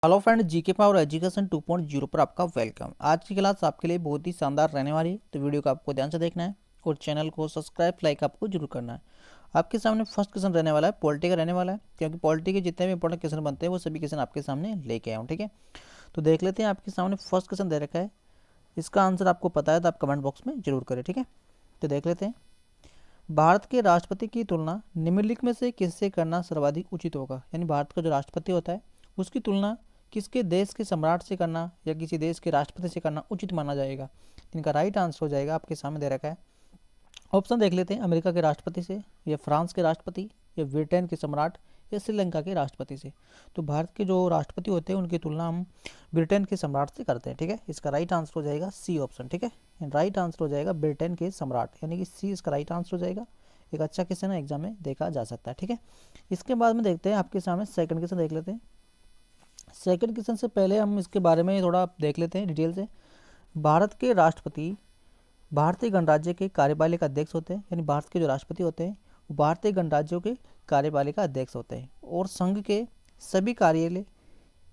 Hello friend, GK power education 2.0 पर आपका welcome. आज की क्लास आपके लिए बहुत ही शानदार रहने वाली है, तो वीडियो को आपको ध्यान से देखना है और चैनल को सब्सक्राइब लाइक आपको जरूर करना है। आपके सामने फर्स्ट क्वेश्चन रहने वाला है, पॉलिटी का रहने वाला है, क्योंकि पॉलिटी के जितने भी इंपॉर्टेंट क्वेश्चन बनते हैं वो सभी क्वेश्चन आपके सामने लेके आया हूँ। ठीक है, तो देख लेते हैं। आपके सामने फर्स्ट क्वेश्चन दे रखा है, इसका आंसर आपको पता है तो आप कमेंट बॉक्स में जरूर करें। ठीक है, तो देख लेते हैं। भारत के राष्ट्रपति की तुलना निम्नलिखित में से किससे करना सर्वाधिक उचित होगा। यानी भारत का जो राष्ट्रपति होता है उसकी तुलना किसके देश के सम्राट से करना या किसी देश के राष्ट्रपति से करना उचित माना जाएगा। इनका राइट आंसर हो जाएगा, आपके सामने दे रखा है। ऑप्शन देख लेते हैं। अमेरिका के राष्ट्रपति से, या फ्रांस के राष्ट्रपति, या ब्रिटेन के सम्राट, या श्रीलंका के राष्ट्रपति से। तो भारत के जो राष्ट्रपति होते हैं उनकी तुलना हम ब्रिटेन के सम्राट से करते हैं। ठीक है, इसका राइट आंसर हो जाएगा सी ऑप्शन। ठीक है, राइट आंसर हो जाएगा ब्रिटेन के सम्राट, यानी कि सी इसका राइट आंसर हो जाएगा। एक अच्छा क्वेश्चन है, एग्जाम में देखा जा सकता है। ठीक है, इसके बाद में देखते हैं आपके सामने सेकंड क्वेश्चन देख लेते हैं। सेकंड क्वेश्चन से पहले हम इसके बारे में थोड़ा देख लेते हैं डिटेल से। भारत के राष्ट्रपति भारतीय गणराज्य के कार्यपालिका अध्यक्ष होते हैं, यानी भारत के जो राष्ट्रपति होते हैं वो भारतीय गणराज्यों के कार्यपालिका अध्यक्ष होते हैं, और संघ के सभी कार्यालय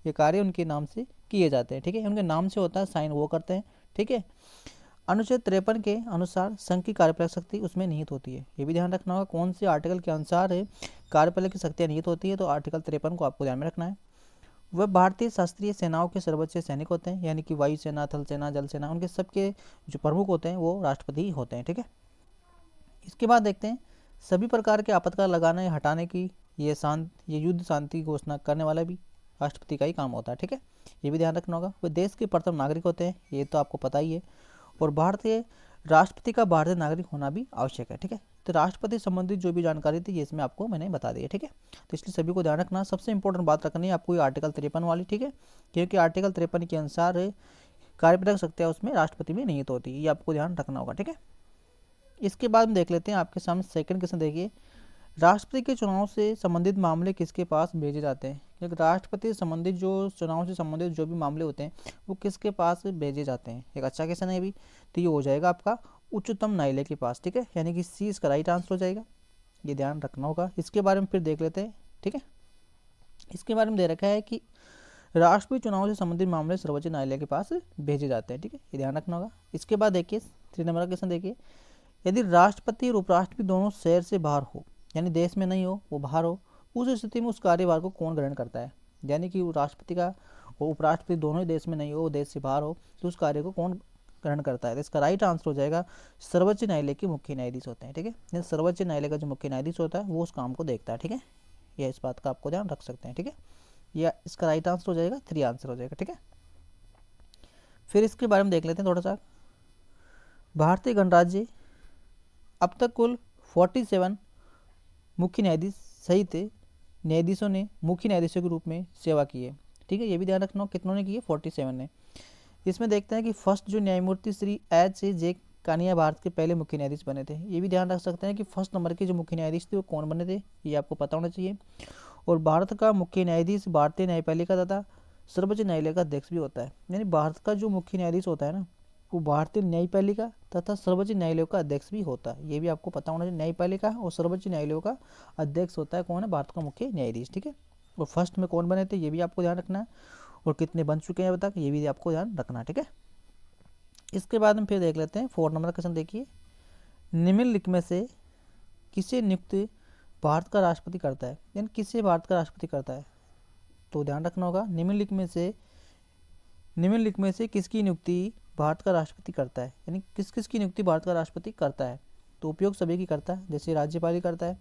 ये कार्य उनके नाम से किए जाते हैं। ठीक है, उनके नाम से होता है, साइन वो करते हैं। ठीक है, अनुच्छेद 53 के अनुसार संघ की कार्यपालक शक्ति उसमें निहित होती है। ये भी ध्यान रखना होगा कौन से आर्टिकल के अनुसार कार्यपालक की शक्तियाँ निहित होती है, तो आर्टिकल 53 को आपको ध्यान में रखना है। वह भारतीय शास्त्रीय सेनाओं के सर्वोच्च सैनिक होते हैं, यानी कि वायुसेना, थल सेना, जल सेना, उनके सबके जो प्रमुख होते हैं वो राष्ट्रपति होते हैं। ठीक है, इसके बाद देखते हैं सभी प्रकार के आपातकाल लगाने या हटाने की ये युद्ध शांति की घोषणा करने वाला भी राष्ट्रपति का ही काम होता है। ठीक है, ये भी ध्यान रखना होगा। वे देश के प्रथम नागरिक होते हैं, ये तो आपको पता ही है, और भारतीय राष्ट्रपति का भारतीय नागरिक होना भी आवश्यक है। ठीक है, तो राष्ट्रपति संबंधित जो भी जानकारी थी ये इसमें आपको मैंने बता दी है। ठीक है, तो इसलिए सभी को ध्यान रखना। सबसे इंपॉर्टेंट बात रखनी है आपको ये आर्टिकल 53 वाली। ठीक है, क्योंकि आर्टिकल 53 के अनुसार कार्यपालक शक्तियाँ उसमें राष्ट्रपति में निहित होती है, ये आपको ध्यान रखना होगा। ठीक है, इसके बाद में देख लेते हैं आपके सामने सेकंड क्वेश्चन देखिए। राष्ट्रपति के चुनाव से संबंधित मामले किसके पास भेजे जाते हैं। क्योंकि राष्ट्रपति से संबंधित जो चुनाव से संबंधित जो भी मामले होते हैं वो किसके पास भेजे जाते हैं। एक अच्छा क्वेश्चन है भी, तो ये हो जाएगा आपका उच्चतम न्यायालय के पास। ठीक है, यानी कि सी इसका राइट आंसर हो जाएगा, ये ध्यान रखना होगा। इसके बारे में फिर देख लेते हैं। ठीक है, इसके बारे में दे रखा है कि राष्ट्रपति चुनाव से संबंधित मामले सर्वोच्च न्यायालय के पास भेजे जाते हैं। ठीक है, ये ध्यान रखना होगा। इसके बाद देखिए 3 नंबर का क्वेश्चन देखिए। यदि राष्ट्रपति और उपराष्ट्रपति दोनों शहर से बाहर हो, यानी देश में नहीं हो, वो बाहर हो, उस स्थिति में उस कार्यभार को कौन ग्रहण करता है। यानी कि राष्ट्रपति का और उपराष्ट्रपति दोनों ही देश में नहीं हो, वो देश से बाहर हो, तो उस कार्य को कौन ग्रहण करता है। तो इसका राइट आंसर हो जाएगा सर्वोच्च न्यायालय के मुख्य न्यायाधीश होते हैं। ठीक है, सर्वोच्च न्यायालय का जो मुख्य न्यायाधीश होता है वो उस काम को देखता है। ठीक है, यह इस बात का आपको ध्यान रख सकते हैं। ठीक है, या इसका राइट आंसर हो जाएगा 3 आंसर हो जाएगा। ठीक है, फिर इसके बारे में देख लेते हैं थोड़ा सा। भारतीय गणराज्य अब तक कुल 47 मुख्य न्यायाधीश सहित न्यायाधीशों ने मुख्य न्यायाधीशों के रूप में सेवा की है। ठीक है, ये भी ध्यान रखना, कितनों ने की है, 47 ने। इसमें देखते हैं कि फर्स्ट जो न्यायमूर्ति श्री एच ए जे कानिया भारत के पहले मुख्य न्यायाधीश बने थे। ये भी ध्यान रख सकते हैं कि फर्स्ट नंबर के जो मुख्य न्यायाधीश थे वो कौन बने थे, ये आपको पता होना चाहिए। और भारत का मुख्य न्यायाधीश भारतीय न्यायपालिका तथा सर्वोच्च न्यायालय का अध्यक्ष भी होता है। यानी भारत का जो मुख्य न्यायाधीश होता है ना, वो भारतीय न्यायपालिका तथा सर्वोच्च न्यायालय का अध्यक्ष भी होता है। ये भी आपको पता होना चाहिए, न्यायपालिका और सर्वोच्च न्यायालय का अध्यक्ष होता है कौन है, भारत का मुख्य न्यायाधीश। ठीक है, और फर्स्ट में कौन बने थे ये भी आपको ध्यान रखना है, और कितने बन चुके हैं अभी तक ये भी आपको ध्यान रखना है। ठीक है, इसके बाद में फिर देख लेते हैं 4 नंबर क्वेश्चन देखिए। निम्नलिखित में से किसे नियुक्त भारत का राष्ट्रपति करता है, यानी किसे भारत का राष्ट्रपति करता है। तो ध्यान रखना होगा निम्नलिखित में से किसकी नियुक्ति भारत का राष्ट्रपति करता है, यानी किस किस की नियुक्ति भारत का राष्ट्रपति करता है। तो उपयोग सभी की करता है, जैसे राज्यपाल ही करता है,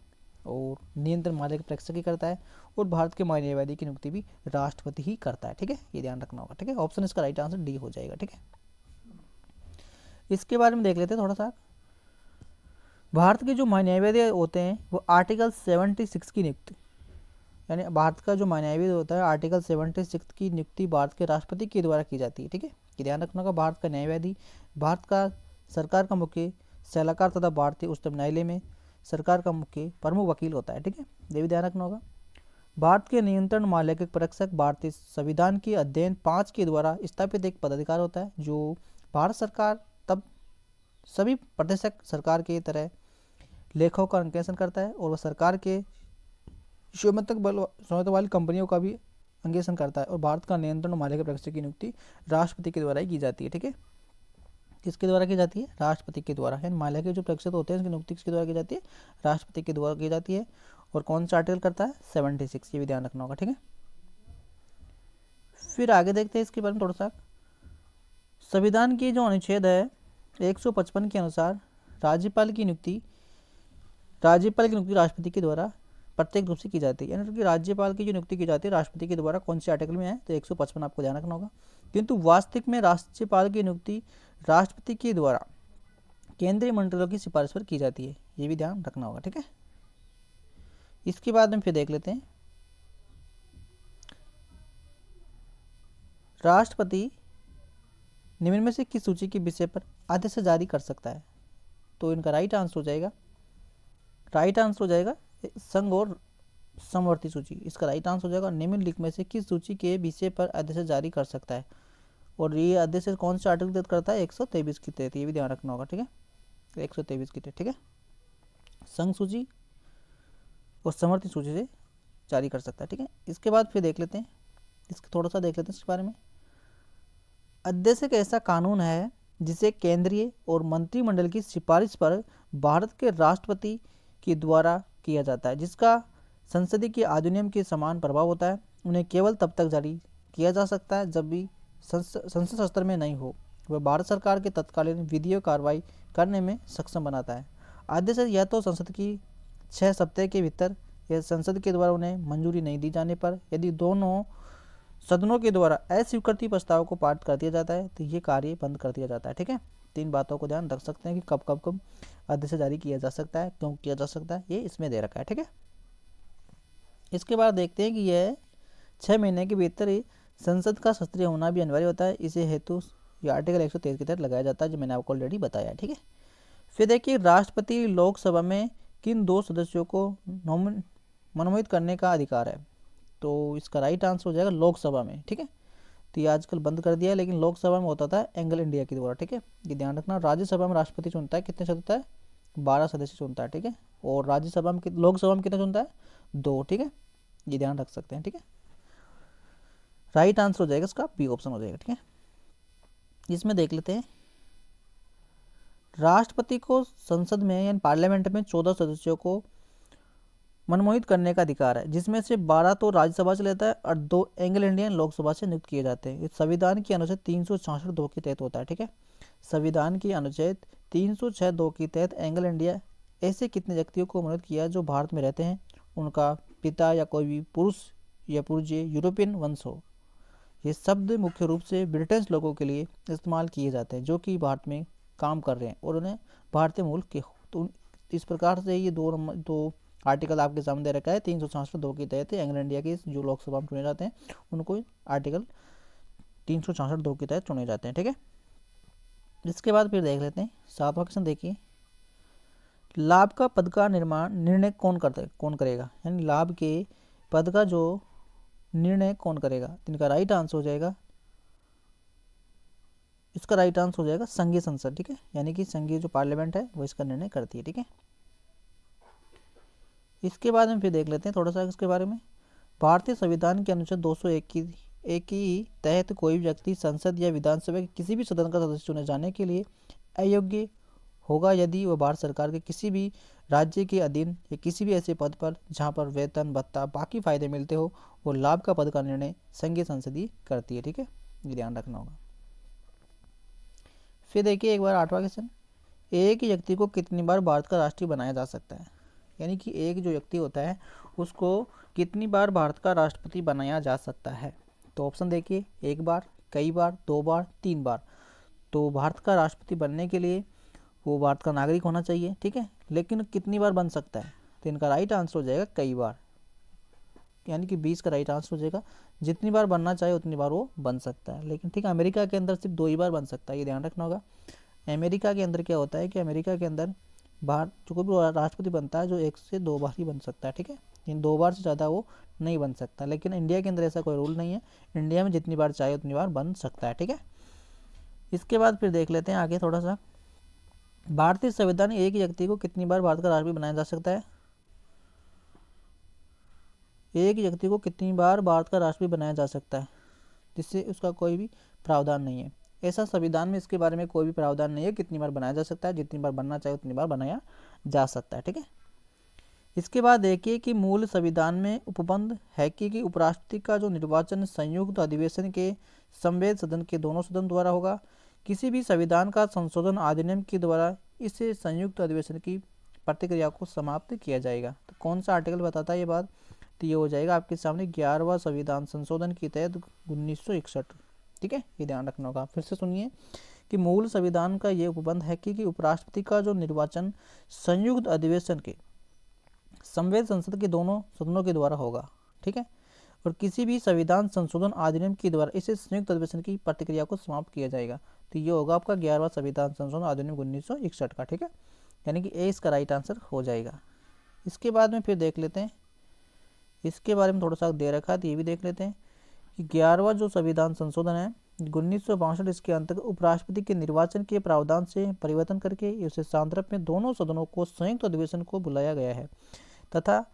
और नियंत्रण मानक प्रेक्षक ही करता है, और भारत के न्यायवादी की नियुक्ति भी राष्ट्रपति ही करता है। ठीक है, ये ध्यान रखना होगा। ठीक है, ऑप्शन इसका राइट आंसर डी हो जाएगा। ठीक है, इसके बारे में देख लेते हैं थोड़ा सा। भारत के जो न्यायवादी होते हैं वो आर्टिकल 76 की नियुक्ति, यानी भारत का जो न्यायवादी होता है आर्टिकल 76 की नियुक्ति भारत के राष्ट्रपति के द्वारा की जाती है। ठीक है, ये ध्यान रखना होगा। भारत का न्यायवादी भारत का सरकार का मुख्य सलाहकार तथा भारतीय उच्चतम न्यायालय में सरकार का मुख्य प्रमुख वकील होता है। ठीक है, ये भी ध्यान रखना होगा। भारत के नियंत्रण मानक परीक्षक भारतीय संविधान के अध्ययन 5 के द्वारा स्थापित एक पदाधिकार होता है, जो भारत सरकार तब सभी प्रदेशक सरकार की तरह लेखाओं का अंकेक्षण करता है, और वह सरकार के स्वामित्व वाली कंपनियों का भी अंगेसन करता है और भारत का नियंत्रण और माल्या के प्रक्षेत्र की नियुक्ति राष्ट्रपति के द्वारा ही की जाती है। ठीक है, किसके द्वारा की जाती है? राष्ट्रपति के द्वारा। है माल्या के जो प्रक्षेत्र होते हैं उसकी नियुक्ति किसके द्वारा की जाती है? राष्ट्रपति के द्वारा की जाती है। और कौन सा आर्टिकल करता है? 76, ये भी ध्यान रखना होगा। ठीक है, फिर आगे देखते हैं इसके बारे में थोड़ा सा। संविधान की जो अनुच्छेद है 155 के अनुसार राज्यपाल की नियुक्ति राष्ट्रपति के द्वारा प्रत्येक रूप से की जाती है। यानी कि राज्यपाल की जो नियुक्ति की जाती है राष्ट्रपति के द्वारा कौन से आर्टिकल में है? तो 155 आपको ध्यान रखना होगा। किंतु वास्तविक में राज्यपाल की नियुक्ति राष्ट्रपति के द्वारा केंद्रीय मंत्रियों की सिफारिश पर की जाती है, ये भी ध्यान रखना होगा। ठीक है, इसके बाद में फिर देख लेते हैं राष्ट्रपति निम्न में से किस सूची के विषय पर आदेश जारी कर सकता है? तो इनका राइट आंसर हो जाएगा संघ और समवर्ती सूची। इसका राइट आंसर हो जाएगा निम्नलिखित में से किस सूची के विषय पर आदेश जारी कर सकता है। और ये आदेश कौन सा आर्टिकल तहत करता है? 123 के तहत, ये भी ध्यान रखना होगा। ठीक है, 123 के तहत। ठीक है, संघ सूची और समवर्ती सूची से जारी कर सकता है। ठीक है, इसके बाद फिर देख लेते हैं इसके बारे में। अध्यक्ष एक ऐसा कानून है जिसे केंद्रीय और मंत्रिमंडल की सिफारिश पर भारत के राष्ट्रपति के द्वारा किया जाता है, जिसका संसदीय के अधिनियम के समान प्रभाव होता है। उन्हें केवल तब तक जारी किया जा सकता है जब भी संसद सत्र में नहीं हो। वह भारत सरकार के तत्कालीन विधियों कार्रवाई करने में सक्षम बनाता है। आदेश या तो संसद की 6 सप्ताह के भीतर या संसद के द्वारा उन्हें मंजूरी नहीं दी जाने पर, यदि दोनों सदनों के द्वारा अस्वीकृति प्रस्ताव को पारित कर दिया जाता है तो ये कार्य बंद कर दिया जाता है। ठीक है, 3 बातों को ध्यान रख सकते हैं कि कब कब कब आदेश जारी किया जा सकता है, क्यों किया जा सकता है, ये इसमें दे रखा है। ठीक है, इसके बाद देखते हैं कि यह 6 महीने के भीतर ही संसद का सत्रीय होना भी अनिवार्य होता है। इसे हेतु ये आर्टिकल 123 के तहत लगाया जाता है, जो मैंने आपको ऑलरेडी बताया। ठीक है, फिर देखिए राष्ट्रपति लोकसभा में किन 2 सदस्यों को मनोनीत करने का अधिकार है? तो इसका राइट आंसर हो जाएगा लोकसभा में। ठीक है, तो ये आजकल बंद कर दिया है, लेकिन लोकसभा में होता था एंग्लो इंडिया के द्वारा। ठीक है, ये ध्यान रखना। राज्यसभा में राष्ट्रपति चुनता है, कितने चुनता है? 12 सदस्य चुनता है। ठीक है, और राज्यसभा में लोकसभा में कितना चुनता है? 2। ठीक है, ये ध्यान रख सकते हैं। ठीक है, राइट आंसर हो जाएगा इसका बी ऑप्शन हो जाएगा। ठीक है, इसमें देख लेते हैं राष्ट्रपति को संसद में यानी पार्लियामेंट में 14 सदस्यों को मनमोहित करने का अधिकार है, जिसमें से 12 तो राज्यसभा से लेता है और 2 एंग्लो इंडियन लोकसभा से नियुक्त किए जाते हैं। इस संविधान की अनुच्छेद 366(2) के तहत होता है। ठीक है, संविधान की अनुच्छेद 306(2) के तहत एंग्लो इंडिया ऐसे कितने व्यक्तियों को मनोनीत किया जो भारत में रहते हैं, उनका पिता या कोई भी पुरुष या पूर्वज यूरोपियन वंश हो। ये शब्द मुख्य रूप से ब्रिटिश लोगों के लिए इस्तेमाल किए जाते हैं जो कि भारत में काम कर रहे हैं और उन्हें भारतीय मूल के हो। तो इस प्रकार से ये दो आर्टिकल आपके सामने दे रखा है। 366(2) के तहत एंग्लो इंडिया के जो लोकसभा में चुने जाते हैं उनको आर्टिकल 366(2) के तहत चुने जाते हैं। ठीक है, इसके बाद फिर देख लेते हैं 7वां क्वेश्चन। देखिए लाभ का पद का निर्णय कौन करेगा? यानी लाभ के पद का जो निर्णय कौन करेगा? इनका राइट आंसर हो जाएगा, इसका राइट आंसर हो जाएगा संघीय संसद। ठीक है, यानी कि संघीय जो पार्लियामेंट है वो इसका निर्णय करती है। ठीक है, इसके बाद में फिर देख लेते हैं थोड़ा सा इसके बारे में। भारतीय संविधान के अनुच्छेद 201 की तहत कोई भी व्यक्ति संसद या विधानसभा के किसी भी सदन का सदस्य चुने जाने के लिए अयोग्य होगा यदि वह भारत सरकार के किसी भी राज्य के अधीन या किसी भी ऐसे पद पर जहां पर वेतन भत्ता बाकी फायदे मिलते हो, वो लाभ का पद का निर्णय संघीय संसद ही करती है। ठीक है, ये ध्यान रखना होगा। फिर देखिए एक बार 8वां क्वेश्चन, एक ही व्यक्ति को कितनी बार भारत का राष्ट्रीय बनाया जा सकता है? यानी कि एक जो व्यक्ति होता है उसको कितनी बार भारत का राष्ट्रपति बनाया जा सकता है? तो ऑप्शन देखिए, 1 बार, कई बार, 2 बार, 3 बार। तो भारत का राष्ट्रपति बनने के लिए वो भारत का नागरिक होना चाहिए। ठीक है, लेकिन कितनी बार बन सकता है? तो इनका राइट आंसर हो जाएगा कई बार, यानी कि 20 का राइट आंसर हो जाएगा। जितनी बार बनना चाहे उतनी बार वो बन सकता है। लेकिन ठीक है, अमेरिका के अंदर सिर्फ 2 ही बार बन सकता है, ये ध्यान रखना होगा। अमेरिका के अंदर क्या होता है कि अमेरिका के अंदर जो कोई भी राष्ट्रपति बनता है जो 1 से 2 बार ही बन सकता है। ठीक है, इन 2 बार से ज़्यादा वो नहीं बन सकता। लेकिन इंडिया के अंदर ऐसा कोई रूल नहीं है, इंडिया में जितनी बार चाहे उतनी बार बन सकता है। ठीक है, इसके बाद फिर देख लेते हैं आगे थोड़ा सा। भारतीय संविधान में एक ही व्यक्ति को कितनी बार भारत का राष्ट्रपति बनाया जा सकता है? एक व्यक्ति को कितनी बार भारत का राष्ट्रपति बनाया जा सकता है, जिससे उसका कोई भी प्रावधान नहीं है। ऐसा संविधान में इसके बारे में कोई भी प्रावधान नहीं है, कितनी बार बनाया जा सकता है, जितनी बार बनना चाहे उतनी बार बनाया जा सकता है। ठीक है। इसके बाद देखिए कि मूल संविधान में उपबंध है कि उपराष्ट्रपति का जो निर्वाचन संयुक्त अधिवेशन के संवैध सदन के दोनों सदन द्वारा होगा। किसी भी संविधान का संशोधन अधिनियम के द्वारा इसे संयुक्त अधिवेशन की प्रतिक्रिया को समाप्त किया जाएगा। तो कौन सा आर्टिकल बताता है ये बात, तो ये हो जाएगा आपके सामने 11वां संविधान संशोधन के तहत 1961। ठीक है, ये ध्यान रखना होगा। फिर से सुनिए कि मूल संविधान का ये उपबंध है कि उपराष्ट्रपति का जो निर्वाचन संयुक्त अधिवेशन के संवैध संसद के दोनों सदनों के द्वारा होगा। ठीक है, और किसी भी संविधान संशोधन अधिनियम के द्वारा इसे संयुक्त अधिवेशन की प्रतिक्रिया को समाप्त किया जाएगा। तो ये होगा आपका 11वां संविधान संशोधन अधिनियम 1961 का। ठीक है, यानी कि ए इसका राइट आंसर हो जाएगा। इसके बाद में फिर देख लेते हैं, इसके बारे में थोड़ा सा दे रखा है तो ये भी देख लेते हैं कि 11वां जो संविधान संशोधन है 1962, इसके अंतर्गत उपराष्ट्रपति के निर्वाचन के प्रावधान से परिवर्तन करके इसे सांदर्भ में दोनों सदनों को संयुक्त अधिवेशन को बुलाया गया है, तथा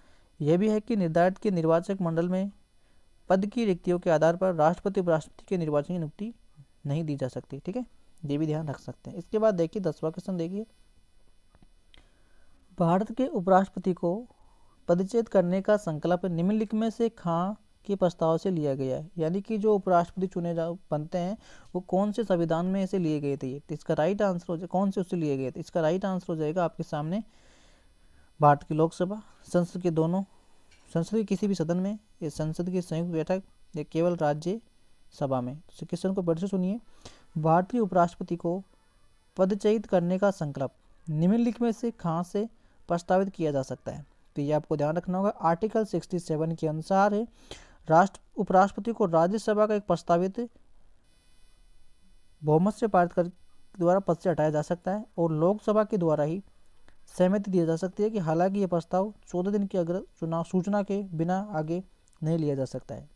यह भी है कि निर्धारित के निर्वाचक मंडल में पद की रिक्तियों के आधार पर राष्ट्रपति उपराष्ट्रपति के निर्वाचन की नियुक्ति नहीं दी जा सकती। ठीक है, ये भी ध्यान रख सकते हैं। इसके बाद देखिए 10वां क्वेश्चन देखिए, भारत के उपराष्ट्रपति को पदच्युत करने का संकल्प निम्नलिखित में से खां के प्रस्ताव से लिया गया है। यानी कि जो उपराष्ट्रपति चुने बनते हैं वो कौन से संविधान में ऐसे लिए गए थे, तो इसका राइट आंसर हो जाएगा कौन से उससे लिए गए थे, इसका राइट आंसर हो जाएगा आपके सामने भारत की लोकसभा, संसद के दोनों, संसद के किसी भी सदन में, या संसद की संयुक्त बैठक, या केवल राज्य सभा में। तो क्वेश्चन को फिर से सुनिए, भारतीय उपराष्ट्रपति को पदच्युत करने का संकल्प निम्नलिखित में से खां से प्रस्तावित किया जा सकता है। तो ये आपको ध्यान रखना होगा। आर्टिकल 67 के अनुसार है उपराष्ट्रपति को राज्यसभा का एक प्रस्तावित बहुमत से पारित कर द्वारा पद से हटाया जा सकता है, और लोकसभा के द्वारा ही सहमति दी जा सकती है कि हालांकि यह प्रस्ताव 14 दिन की अग्र चुनाव सूचना के बिना आगे नहीं लिया जा सकता है।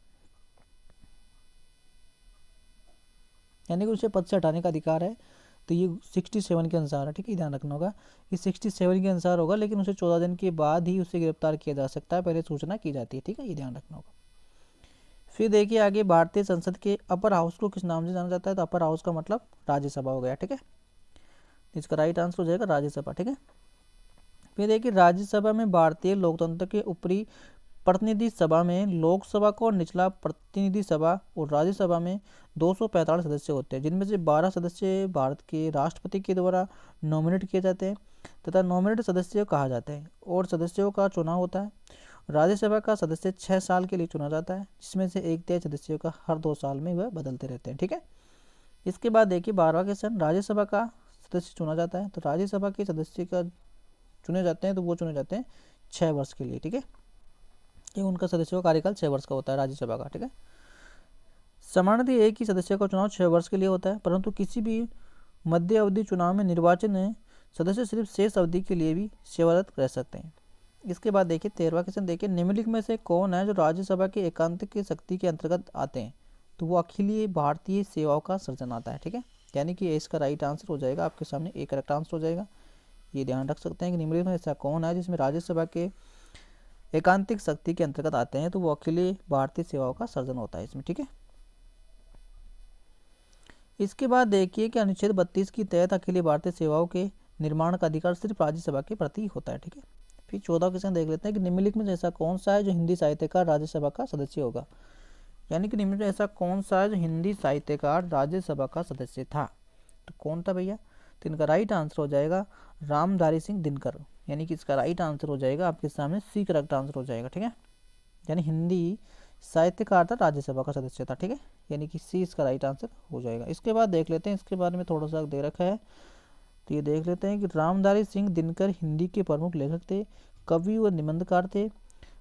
यानी कि उसे पद से हटाने का अधिकार है। तो ये 67 के अनुसार है। ठीक है, ध्यान रखना होगा कि 67 के अनुसार होगा, लेकिन उसे 14 दिन के बाद ही उसे गिरफ्तार किया जा सकता है, पहले सूचना की जाती है। ठीक है, ये ध्यान रखना होगा। फिर देखिए आगे, भारतीय संसद के अपर हाउस को किस नाम से जाना जाता है, तो अपर हाउस का मतलब राज्यसभा हो गया। ठीक है, इसका राइट आंसर हो जाएगा राज्यसभा। ठीक है, फिर देखिए राज्यसभा में भारतीय लोकतंत्र के ऊपरी प्रतिनिधि सभा में लोकसभा को निचला प्रतिनिधि सभा और राज्यसभा में 245 सदस्य होते हैं, जिनमें से 12 सदस्य भारत के राष्ट्रपति के द्वारा नॉमिनेट किए जाते हैं तथा नॉमिनेट सदस्य कहा जाता है, और सदस्यों का चुनाव होता है। राज्यसभा का सदस्य 6 साल के लिए चुना जाता है, जिसमें से 1/3 सदस्यों का हर 2 साल में वह बदलते रहते हैं। ठीक है, इसके बाद देखिए 12वां क्वेश्चन, राज्यसभा का सदस्य चुना जाता है, तो राज्यसभा के सदस्य का चुने जाते हैं तो वो चुने जाते हैं 6 वर्ष के लिए। ठीक है, ये उनका सदस्यों का कार्यकाल 6 वर्ष का होता है राज्यसभा का। ठीक है, सामान्यतः एक ही सदस्य का चुनाव 6 वर्ष के लिए होता है, परंतु किसी भी मध्य अवधि चुनाव में निर्वाचन सदस्य सिर्फ शेष अवधि के लिए भी सेवारत रह सकते हैं। इसके बाद देखिए 13वां क्वेश्चन देखिए, निम्नलिखित में से कौन है जो राज्यसभा के एकांतिक शक्ति के अंतर्गत आते हैं, तो वो अखिलीय भारतीय सेवाओं का सर्जन आता है। ठीक है, यानी कि इसका राइट आंसर हो जाएगा आपके सामने, एक करेक्ट आंसर हो जाएगा। ये ध्यान रख सकते हैं कि निम्नलिखित में ऐसा कौन है जिसमें राज्यसभा के एकांतिक शक्ति के अंतर्गत आते हैं, तो वो अखिलीय भारतीय सेवाओं का सर्जन होता है इसमें। ठीक है, इसके बाद देखिए कि अनुच्छेद 32 के तहत अखिलीय भारतीय सेवाओं के निर्माण का अधिकार सिर्फ राज्यसभा के प्रति होता है। ठीक है, फिर 14 क्वेश्चन देख लेते हैं कि निम्नलिखित में ऐसा कौन सा है जो हिंदी साहित्यकार राज्यसभा का सदस्य होगा। यानी कि निम्नलिखित में ऐसा कौन सा है जो हिंदी साहित्यकार राज्यसभा का सदस्य था, तो कौन था भैया, तो इनका राइट आंसर हो जाएगा रामधारी सिंह दिनकर। यानी कि इसका राइट आंसर हो जाएगा आपके सामने सी करेक्ट आंसर हो जाएगा। ठीक है, यानी हिंदी साहित्यकार था, राज्यसभा का सदस्य था। ठीक है, यानी कि सी इसका राइट आंसर हो जाएगा। इसके बाद देख लेते हैं, इसके बारे में थोड़ा सा दे रखा है, तो ये देख लेते हैं कि रामधारी सिंह दिनकर हिंदी के प्रमुख लेखक थे, कवि व निबंधकार थे।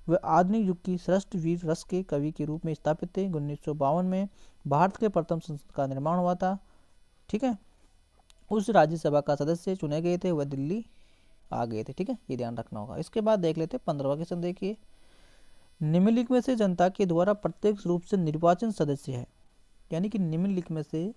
वे आधुनिक युग की श्रेष्ठ वीर रस के कवि के रूप में स्थापित थे। 1952 में भारत के प्रथम संसद का निर्माण हुआ था। ठीक है, उस राज्यसभा का सदस्य चुने गए थे, वह दिल्ली आ गए थे। ठीक है, ये ध्यान रखना होगा। इसके बाद देख लेते हैं 15वां क्वेश्चन देखिए, निम्नलिखित में से जनता के द्वारा प्रत्यक्ष रूप से निर्वाचन सदस्य है। यानी कि निम्नलिखित में से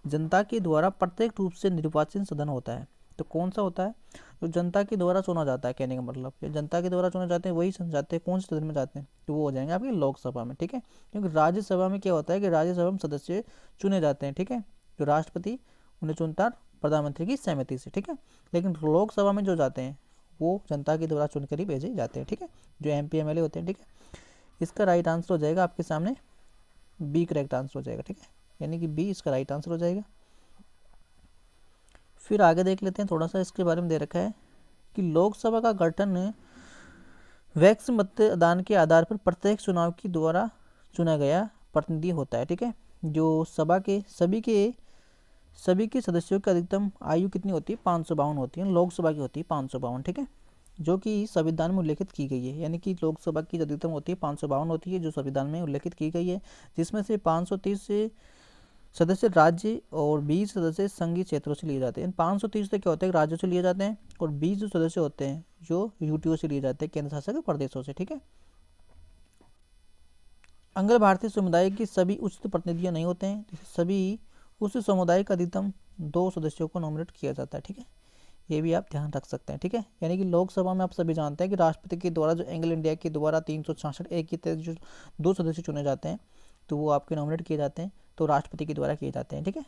जनता के द्वारा प्रत्यक्ष रूप से निर्वाचन सदन होता है, तो कौन सा होता है, तो जनता के द्वारा चुना जाता है, कहने का मतलब ये जनता के द्वारा चुने जाते हैं, वही जाते हैं कौन से सदन में जाते हैं, तो वो हो जाएंगे आपकी लोकसभा में, ठीक है। क्योंकि राज्यसभा में क्या होता है कि राज्यसभा में सदस्य चुने जाते हैं, ठीक है, जो राष्ट्रपति उन्हें चुनता है प्रधानमंत्री की सहमति से, ठीक है। लेकिन लोकसभा में जो जाते हैं वो जनता के द्वारा चुनकर ही भेजे जाते हैं, ठीक है, जो MP MLA होते हैं, ठीक है। इसका राइट आंसर हो जाएगा आपके सामने बी करेक्ट आंसर हो जाएगा, ठीक है, यानी कि बी इसका राइट आंसर हो जाएगा। फिर आगे देख लेते हैं, थोड़ा सा इसके बारे में दे रखा है कि लोकसभा का गठन वैक्स मतदान के आधार पर प्रत्येक चुनाव के द्वारा चुना गया प्रतिनिधि होता है, ठीक है। जो सभा के सभी के सदस्यों की अधिकतम आयु कितनी होती है, 552 होती है, लोकसभा की होती है 552, ठीक है, जो कि संविधान में उल्लेखित की गई है। यानी कि लोकसभा की अधिकतम होती है 552 होती है, जो संविधान में उल्लेखित की गई है, जिसमें से 530 से सदस्य राज्य और 20 सदस्य संघीय क्षेत्रों से लिए जाते हैं। 530 से क्या होता है, राज्यों से लिए जाते हैं, और 20 जो सदस्य होते हैं जो UTO से लिए जाते हैं, केंद्र शासित प्रदेशों से, ठीक है। अंग्र भारतीय समुदाय की सभी उच्च प्रतिनिधियां नहीं होते हैं, सभी उस समुदाय का अधिकतम 2 सदस्यों को नॉमिनेट किया जाता है, ठीक है, ये भी आप ध्यान रख सकते हैं, ठीक है। यानी कि लोकसभा में आप सभी जानते हैं कि राष्ट्रपति के द्वारा जो एंग्लो इंडिया के द्वारा 366 एक के तहत जो 2 सदस्य चुने जाते हैं तो वो आपके नॉमिनेट किए जाते हैं, तो राष्ट्रपति के द्वारा किए जाते हैं, ठीक है।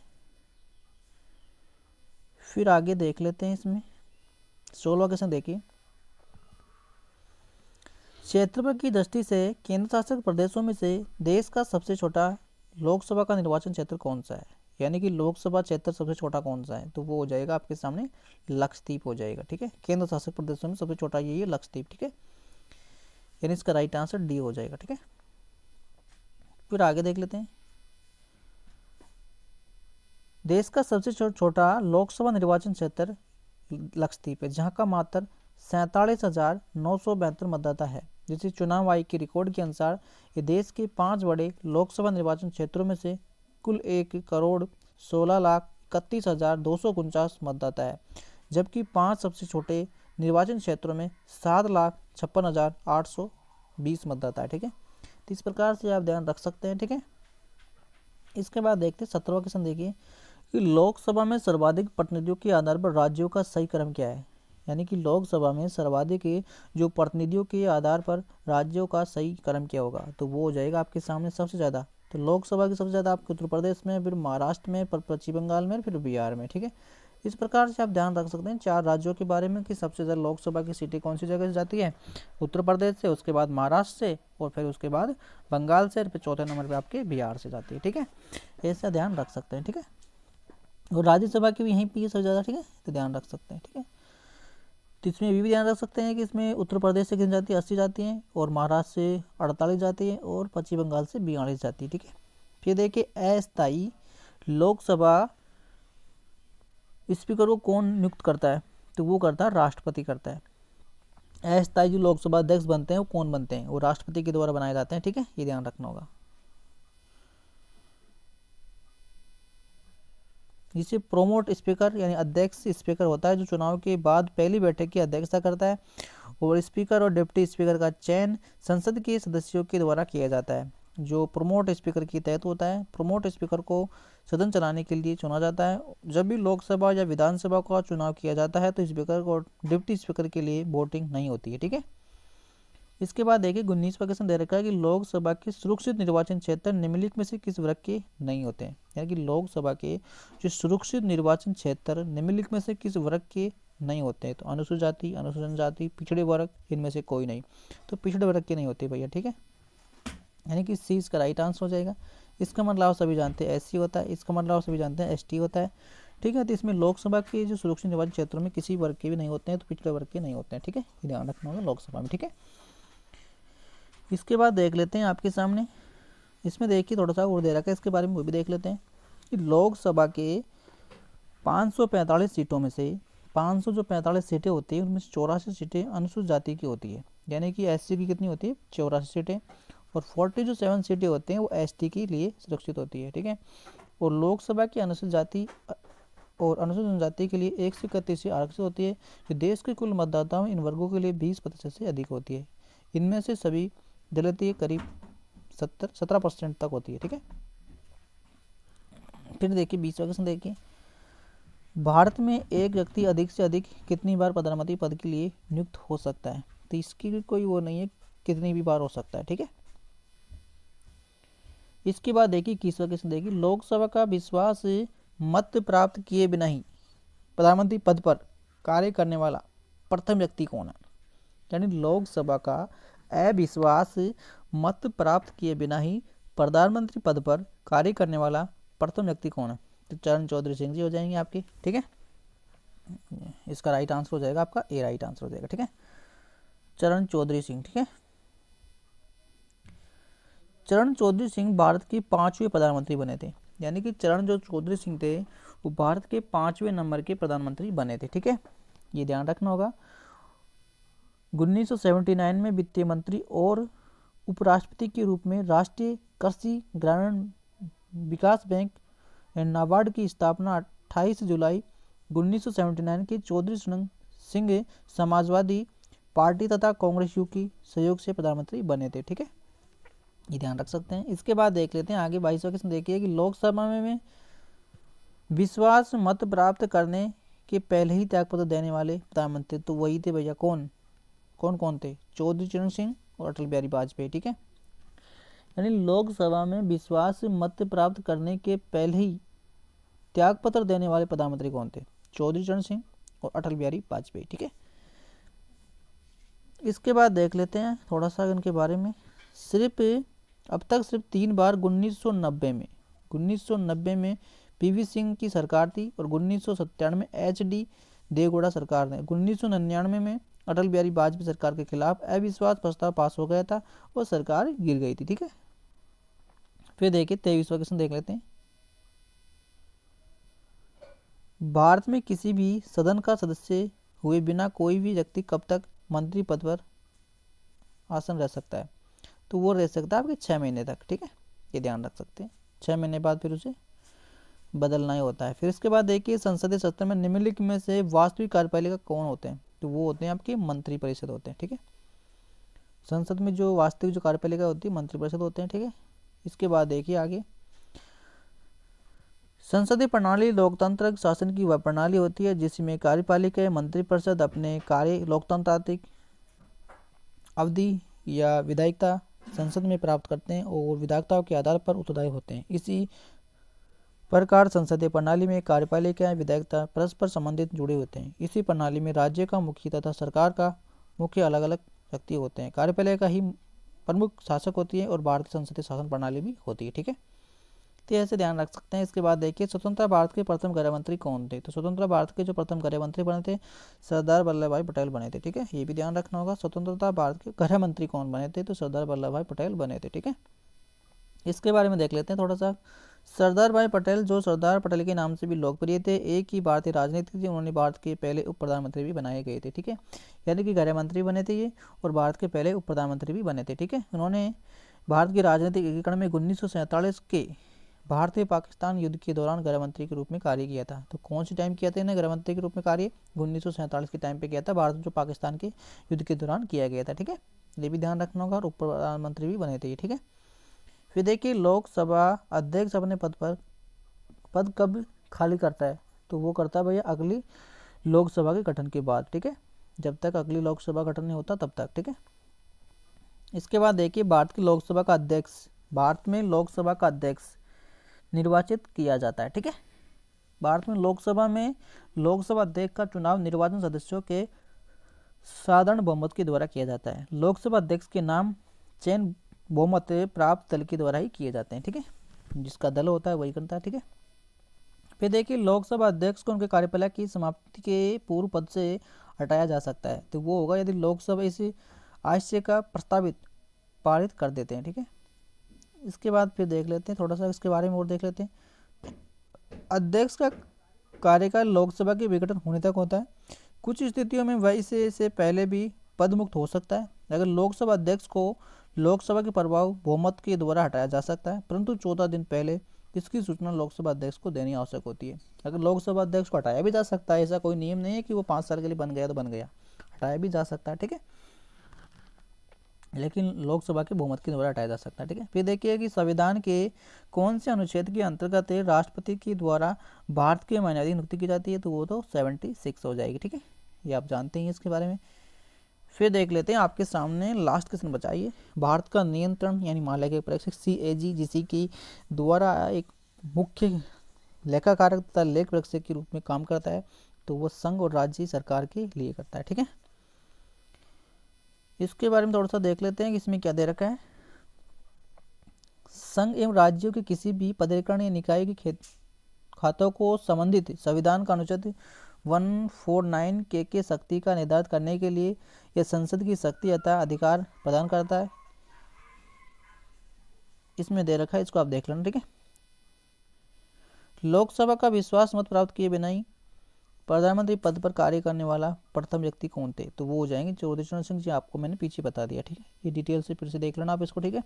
फिर आगे देख लेते हैं, इसमें 16वां क्वेश्चन देखिए, क्षेत्रफल की दृष्टि से केंद्र शासित प्रदेशों में से देश का सबसे छोटा लोकसभा का निर्वाचन क्षेत्र कौन सा है, यानी कि लोकसभा क्षेत्र सबसे छोटा कौन सा है, तो वो हो जाएगा आपके सामने लक्षद्वीप हो जाएगा, ठीक है। केंद्र शासित प्रदेशों में सबसे छोटा ये लक्षद्वीप, ठीक है, यानी इसका राइट आंसर डी हो जाएगा, ठीक है। फिर आगे देख लेते हैं, देश का सबसे छोटा लोकसभा निर्वाचन क्षेत्र लक्षद्वीप है, जहां का मात्र 47,972 मतदाता है, जिसे चुनाव आयोग के रिकॉर्ड के अनुसार ये देश के 5 बड़े लोकसभा निर्वाचन क्षेत्रों में से कुल 1,16,31,249 मतदाता है, जबकि 5 सबसे छोटे निर्वाचन क्षेत्रों में 7,56,820 मतदाता है, ठीक है। तो इस प्रकार से आप ध्यान रख सकते हैं, ठीक है। इसके बाद देखते हैं 17वां क्वेश्चन देखिए कि लोकसभा में सर्वाधिक प्रतिनिधियों के आधार पर राज्यों का सही क्रम क्या है, यानी कि लोकसभा में सर्वाधिक जो प्रतिनिधियों के आधार पर राज्यों का सही क्रम क्या होगा, तो वो हो जाएगा आपके सामने सबसे ज़्यादा, तो लोकसभा की सबसे ज़्यादा आपके उत्तर प्रदेश में, फिर महाराष्ट्र में, फिर पश्चिम बंगाल में, फिर बिहार में, ठीक है। इस प्रकार से आप ध्यान रख सकते हैं 4 राज्यों के बारे में कि सबसे ज़्यादा लोकसभा की सीटें कौन सी जगह से जाती है, उत्तर प्रदेश से, उसके बाद महाराष्ट्र से, और फिर उसके बाद बंगाल से, और फिर चौथे नंबर पर आपके बिहार से जाती है, ठीक है। ऐसा ध्यान रख सकते हैं, ठीक है। और राज्यसभा की भी यहीं पे सबसे ज़्यादा, ठीक है, तो ध्यान रख सकते हैं, ठीक है। तो इसमें भी ध्यान रख सकते हैं कि इसमें उत्तर प्रदेश से कितनी जाती है, 80 जाती हैं, और महाराष्ट्र से 48 जाती है, और पश्चिम बंगाल से 42 जाती है, ठीक है। फिर देखिए अस्थायी लोकसभा स्पीकर को कौन नियुक्त करता है, तो वो करता है राष्ट्रपति करता है। अस्थायी जो लोकसभा अध्यक्ष बनते हैं वो कौन बनते हैं, वो राष्ट्रपति के द्वारा बनाए जाते हैं, ठीक है, ये ध्यान रखना होगा। जिसे प्रोमोट स्पीकर यानी अध्यक्ष स्पीकर होता है, जो चुनाव के बाद पहली बैठक की अध्यक्षता करता है, और स्पीकर और डिप्टी स्पीकर का चयन संसद के सदस्यों के द्वारा किया जाता है, जो प्रमोट स्पीकर के तहत होता है। प्रमोट स्पीकर को सदन चलाने के लिए चुना जाता है। जब भी लोकसभा या विधानसभा का चुनाव किया जाता है तो स्पीकर और डिप्टी स्पीकर के लिए वोटिंग नहीं होती है, ठीक है। इसके बाद देखिए 19वां क्वेश्चन दे रखा है कि लोकसभा के सुरक्षित निर्वाचन क्षेत्र निम्नलिखित में से किस वर्ग के नहीं होते हैं, यानी कि लोकसभा के जो सुरक्षित निर्वाचन क्षेत्र निम्नलिखित में से किस वर्ग के नहीं होते हैं, तो अनुसूचित जाति, अनुसूचित जनजाति, पिछड़े वर्ग, इनमें से कोई नहीं, तो पिछड़े वर्ग के नहीं होते भैया, ठीक है, यानी कि सी इसका राइट आंसर हो जाएगा। इसका मतलब आप सभी जानते हैं SC होता है, इसका मतलब आप सभी जानते हैं ST होता है, ठीक है। तो इसमें लोकसभा के जो सुरक्षित निर्वाचन क्षेत्रों में किसी वर्ग के भी नहीं होते हैं, तो पिछड़े वर्ग के नहीं होते हैं, ठीक है, ये ध्यान रखना होगा लोकसभा में, ठीक है। इसके बाद देख लेते हैं आपके सामने, इसमें देखिए थोड़ा सा और दे रखा है, इसके बारे में वो भी देख लेते हैं कि लोकसभा के 545 सीटों में से 500 जो 45 सीटें होती है उनमें से 84 सीटें अनुसूचित जाति की होती है, यानी कि SC की कितनी होती है 84 सीटें, और 47 सीटें होते हैं वो ST के लिए सुरक्षित होती है, ठीक है। और लोकसभा की अनुसूचित जाति और अनुसूचित जनजाति के लिए 131 आरक्षित होती है, जो देश के कुल मतदाताओं इन वर्गों के लिए 20% से अधिक होती है। इनमें से सभी दलित करीब 17% तक होती है, ठीक है। फिर देखिए 20वां क्वेश्चन देखिए, भारत में एक व्यक्ति अधिक से अधिक कितनी बार प्रधानमंत्री पद के लिए नियुक्त हो सकता है? तो इसकी कोई वो नहीं है, कितनी भी बार हो सकता है, ठीक है। इसके बाद देखिए 21वां क्वेश्चन देखिए, लोकसभा का विश्वास मत प्राप्त किए बिना ही प्रधानमंत्री पद पर कार्य करने वाला प्रथम व्यक्ति कौन है? यानी लोकसभा का अविश्वास मत प्राप्त किए बिना ही प्रधानमंत्री पद पर कार्य करने वाला प्रथम व्यक्ति कौन है? तो चरण चौधरी सिंह जी हो जाएंगे आपके, ठीक है। इसका राइट आंसर हो जाएगा आपका ए, राइट आंसर हो जाएगा, ठीक है, चरण चौधरी सिंह, ठीक है। चरण चौधरी सिंह भारत के 5वें प्रधानमंत्री बने थे, यानी कि चरण जो चौधरी सिंह थे वो भारत के 5वें नंबर के प्रधानमंत्री बने थे, ठीक है, ये ध्यान रखना होगा। 1979 में वित्त मंत्री और उपराष्ट्रपति के रूप में राष्ट्रीय कृषि ग्रामीण विकास बैंक नाबार्ड की स्थापना 28 जुलाई 1979 के चौधरी सिंह समाजवादी पार्टी तथा कांग्रेस यू की सहयोग से प्रधानमंत्री बने थे, ठीक है, ये ध्यान रख सकते हैं। इसके बाद देख लेते हैं आगे 22वां क्वेश्चन देखिए कि लोकसभा में विश्वास मत प्राप्त करने के पहले ही त्यागपत्र देने वाले प्रधानमंत्री तो वही थे भैया, कौन कौन कौन थे? चौधरी चरण सिंह और अटल बिहारी वाजपेयी, ठीक है। यानी लोकसभा में विश्वास मत प्राप्त करने के पहले ही त्यागपत्र देने वाले प्रधानमंत्री कौन थे? चौधरी चरण सिंह और अटल बिहारी वाजपेयी, ठीक है। इसके बाद देख लेते हैं थोड़ा सा इनके बारे में। अब तक सिर्फ 3 बार 1990 में पीवी सिंह की सरकार थी और 1997 में एचडी देवगौड़ा सरकार ने। 1999 में अटल बिहारी वाजपेयी सरकार के खिलाफ अविश्वास प्रस्ताव पास हो गया था और सरकार गिर गई थी, ठीक है। फिर देखिए 23वां क्वेश्चन देख लेते हैं। भारत में किसी भी सदन का सदस्य हुए बिना कोई भी व्यक्ति कब तक मंत्री पद पर आसन रह सकता है? तो वो रह सकता है आपके 6 महीने तक, ठीक है, ये ध्यान रख सकते हैं। 6 महीने बाद फिर उसे बदलना ही होता है। फिर इसके बाद देखिए संसदीय सत्र में निम्नलिखित में से वास्तविक कार्यपालिका कौन होते हैं? तो वो होते हैं आपके मंत्री परिषद होते हैं, ठीक है। संसद में जो वास्तविक जो कार्यपालिका होती है मंत्री परिषद होते हैं, ठीक है। इसके बाद देखिए आगे, संसदीय प्रणाली लोकतांत्रिक शासन की वह प्रणाली होती है जिसमें कार्यपालिका मंत्रिपरिषद अपने कार्य लोकतांत्रिक अवधि या विधायिकता संसद में प्राप्त करते हैं और विधायिकताओं के आधार पर उत्तरदायी होते हैं। इसी प्रकार संसदीय प्रणाली में कार्यपालिका विधायिकता परस्पर संबंधित जुड़े होते हैं। इसी प्रणाली में राज्य का मुख्य तथा सरकार का मुख्य अलग अलग शक्ति होते हैं। कार्यपालिका ही प्रमुख शासक होती है और भारतीय संसदीय शासन प्रणाली भी होती है, ठीक है, तो ऐसे ध्यान रख सकते हैं। इसके बाद देखिए स्वतंत्र भारत के प्रथम गृह मंत्री कौन थे? तो स्वतंत्र भारत के जो प्रथम गृह मंत्री बने थे सरदार वल्लभ भाई पटेल बने थे, ठीक है, ये भी ध्यान रखना होगा। स्वतंत्रता भारत के गृह मंत्री कौन बने थे? तो सरदार वल्लभ भाई पटेल बने थे, ठीक है। इसके बारे में देख लेते हैं थोड़ा सा। सरदार भाई पटेल जो सरदार पटेल के नाम से भी लोकप्रिय थे, एक ही भारतीय राजनीति थी, उन्होंने भारत के पहले उप प्रधानमंत्री भी बनाए गए थे, ठीक है, यानी कि गृह मंत्री बने थे ये और भारत के पहले उप प्रधानमंत्री भी बने थे, ठीक है। उन्होंने भारत के राजनीतिक एकीकरण में 1947 के भारतीय पाकिस्तान युद्ध के दौरान गृह मंत्री के रूप में कार्य किया था। तो कौन सी टाइम किया था इन्हें गृह मंत्री के रूप में कार्य? 1947 के टाइम पे किया था, भारत जो पाकिस्तान के युद्ध के दौरान किया गया था, ठीक है, ये भी ध्यान रखना होगा। और उप प्रधानमंत्री भी बने थे, ठीक है। फिर देखिए लोकसभा अध्यक्ष अपने पद कब खाली करता है? तो वो करता है भैया अगली लोकसभा के गठन के बाद, ठीक है, जब तक अगली लोकसभा गठन नहीं होता तब तक, ठीक है। इसके बाद देखिए भारत में लोकसभा का अध्यक्ष निर्वाचित किया जाता है, ठीक है। भारत में लोकसभा अध्यक्ष का चुनाव निर्वाचन सदस्यों के साधारण बहुमत के द्वारा किया जाता है। लोकसभा अध्यक्ष के नाम चयन बहुमत प्राप्त दल के द्वारा ही किए जाते हैं, ठीक है, जिसका दल होता है वही करता है, ठीक है। फिर देखिए लोकसभा अध्यक्ष को उनके कार्यपालिका की समाप्ति के पूर्व पद से हटाया जा सकता है। तो वो होगा यदि लोकसभा इस आशय का प्रस्तावित पारित कर देते हैं, ठीक है। इसके बाद फिर देख लेते हैं थोड़ा सा इसके बारे में और देख लेते हैं। अध्यक्ष का कार्यकाल लोकसभा के विघटन होने तक होता है। कुछ स्थितियों में वह इससे पहले भी पद मुक्त हो सकता है। अगर लोकसभा अध्यक्ष को लोकसभा के प्रभाव बहुमत के द्वारा हटाया जा सकता है, परंतु 14 दिन पहले इसकी सूचना लोकसभा अध्यक्ष को देनी आवश्यक होती है। अगर लोकसभा अध्यक्ष को हटाया भी जा सकता है, ऐसा कोई नियम नहीं है कि वो 5 साल के लिए बन गया तो बन गया, हटाया भी जा सकता है, ठीक है। लेकिन लोकसभा के बहुमत के द्वारा हटाया जा सकता है। ठीक है, फिर देखिए कि संविधान के कौन से अनुच्छेद के अंतर्गत राष्ट्रपति के द्वारा भारत के न्यायाधीश नियुक्ति की जाती है, तो वो तो 76 हो जाएगी। ठीक है, ये आप जानते हैं इसके बारे में। फिर देख लेते हैं आपके सामने लास्ट क्वेश्चन बचाइए। भारत का नियंत्रण यानी महालेखा परीक्षक CAG जिसी की द्वारा एक मुख्य लेखाकारक तथा लेख परीक्षक के रूप में काम करता है, तो वो संघ और राज्य सरकार के लिए करता है। ठीक है, इसके बारे में थोड़ा सा देख लेते हैं कि इसमें क्या दे रखा है। संघ एवं राज्यों के किसी भी प्राधिकरण या निकाय के खातों को संबंधित संविधान का अनुच्छेद 149 के शक्ति का निर्धारित करने के लिए यह संसद की शक्ति अथवा अधिकार प्रदान करता है। इसमें दे रखा है, इसको आप देख लेना। ठीक है, लोकसभा का विश्वास मत प्राप्त किए बिना ही प्रधानमंत्री पद पर कार्य करने वाला प्रथम व्यक्ति कौन थे, तो वो हो जाएंगे चौधरी चरण सिंह जी। आपको मैंने पीछे बता दिया। ठीक है, ये डिटेल से फिर से देख लेना आप इसको। ठीक है,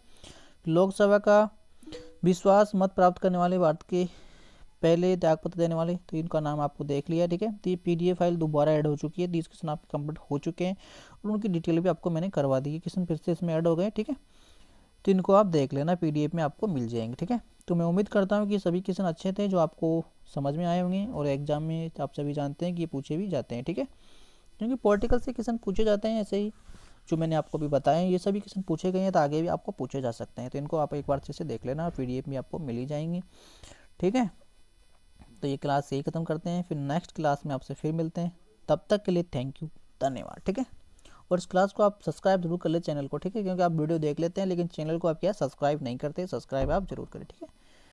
लोकसभा का विश्वास मत प्राप्त करने वाले भारत के पहले त्यागपत्र देने वाले, तो इनका नाम आपको देख लिया। ठीक है, तो ये PDF फाइल दोबारा ऐड हो चुकी है, 30 क्वेश्चन आपके कंप्लीट हो चुके हैं और उनकी डिटेल भी आपको मैंने करवा दी है। क्वेश्चन फिर से इसमें ऐड हो गए। ठीक है, तो इनको आप देख लेना, PDF में आपको मिल जाएंगे। ठीक है, तो मैं उम्मीद करता हूँ कि सभी क्वेश्चन अच्छे थे जो आपको समझ में आए होंगे और एग्जाम में आप सभी जानते हैं कि ये पूछे भी जाते हैं। ठीक है, क्योंकि पॉलिटिकल से क्वेश्चन पूछे जाते हैं, ऐसे ही जो मैंने आपको भी बताया ये सभी क्वेश्चन पूछे गए हैं, तो आगे भी आपको पूछे जा सकते हैं। तो इनको आप एक बार अच्छे से देख लेना, PDF में आपको मिल ही जाएंगी। ठीक है, तो ये क्लास यही ख़त्म करते हैं, फिर नेक्स्ट क्लास में आपसे फिर मिलते हैं। तब तक के लिए थैंक यू, धन्यवाद। ठीक है, और इस क्लास को आप सब्सक्राइब जरूर कर ले चैनल को। ठीक है, क्योंकि आप वीडियो देख लेते हैं लेकिन चैनल को आप क्या सब्सक्राइब नहीं करते, सब्सक्राइब आप जरूर करें। ठीक है।